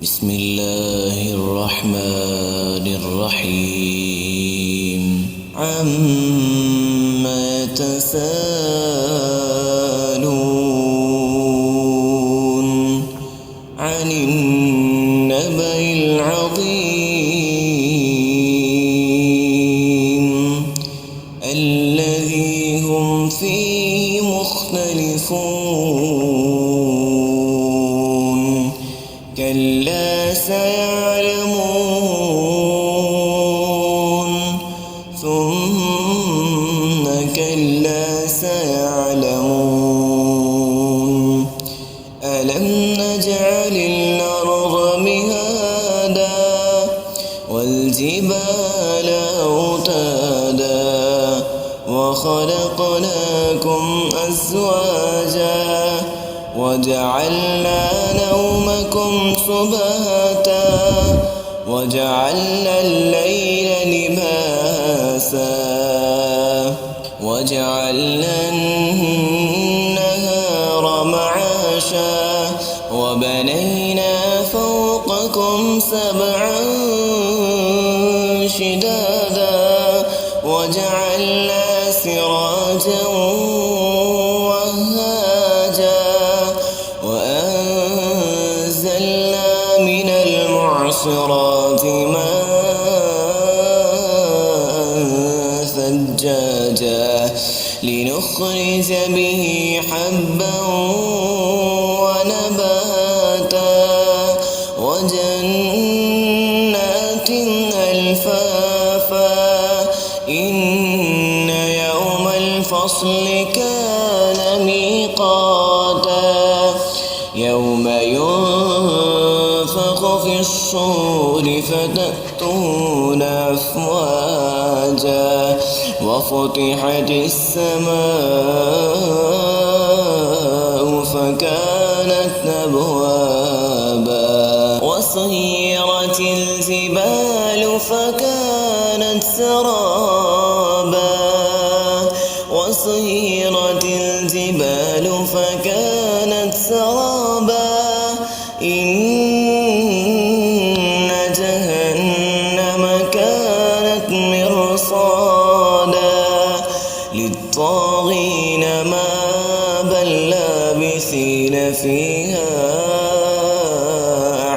بسم الله الرحمن الرحيم عما يتساءلون عن النبأ العظيم الذي هم فيه مختلفون كلا سيعلمون ثم كلا سيعلمون ألم نجعل الأرض مهادا والجبال أوتادا وخلقناكم أزواجا وجعلنا نومكم سباتا وجعلنا الليل لباسا وجعلنا النهار معاشا وبنينا فوقكم سبعا شدادا وجعلنا سراجا وأنزلنا من المعصرات ماء ثجاجا لنخرج به حبا ونباتا وجنات ألفافا إن يوم الفصل كان ميقاتا يوم ينفخ في الصور فتأتون أفواجا وفتحت السماء فكانت أبوابا وسيرت الجبال فكانت سرابا وسيرت الجبال فكانت سرابا إن جهنم كانت مرصادا للطاغين مآبا لابثين فيها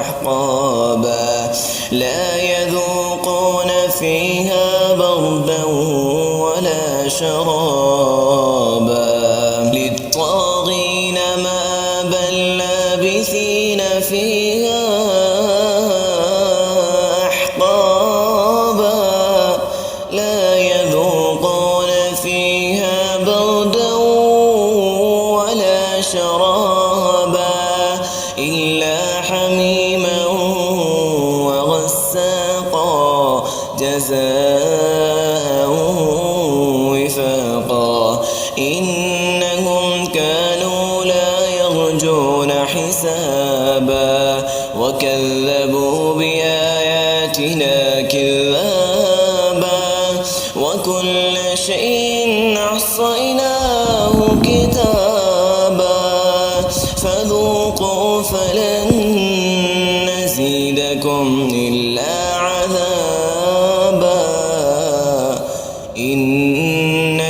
أحقابا لا يذوقون فيها بردا ولا شرابا للطاغين مآبا لابثين فيها أحقابا لا يذوقون فيها بردا ولا شرابا إلا حميما وغساقا جزاء وفاقا إنهم كانوا لا يرجون حسابا وكذبوا بآياتنا كذابا وكل شيء أحصيناه كتابا فذوقوا فلن نزيدكم إلا عذابا إن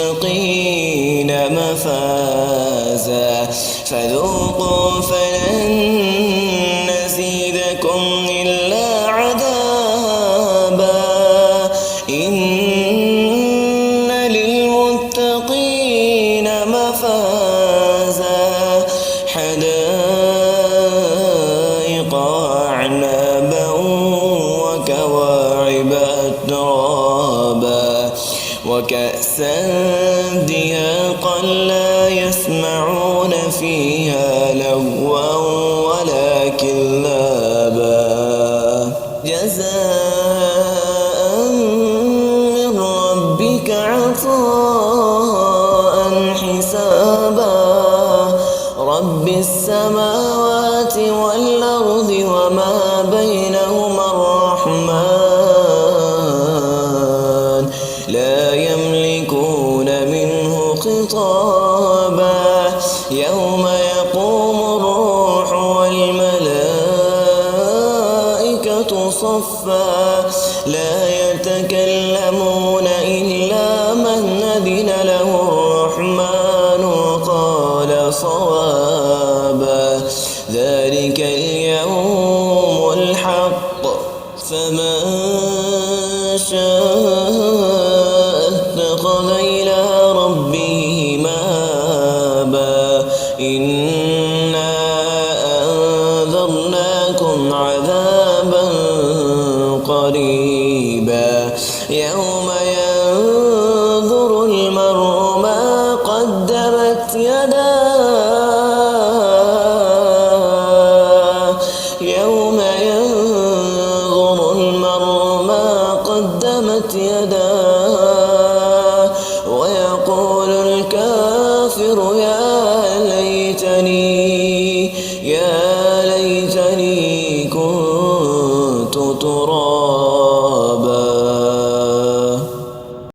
للمتقين مفازا فذوقوا فلن نزيدكم إلا عذابا إن للمتقين مفازا حدائق أعنابا وكواعب أترابا وكأسا دهاقا لا يسمعون فيها لغوا ولا كذابا جزاء من ربك عطاء حسابا رب السماوات والأرض وما بينهما الرحمن لا يملكون منه خطابا يوم يقوم الروح والملائكة صفا لا يتكلمون إلا من أذن له الرحمن وقال صوابا ذلك اليوم الحق فمن شاء اتخذ إلى ربه مآبا إنا أنذرناكم عذابا قريبا يوم ينظر المرء ما قدمت يداه يوم ينظر المرء ما قدمت يداه ويقول الكافر يا ليتني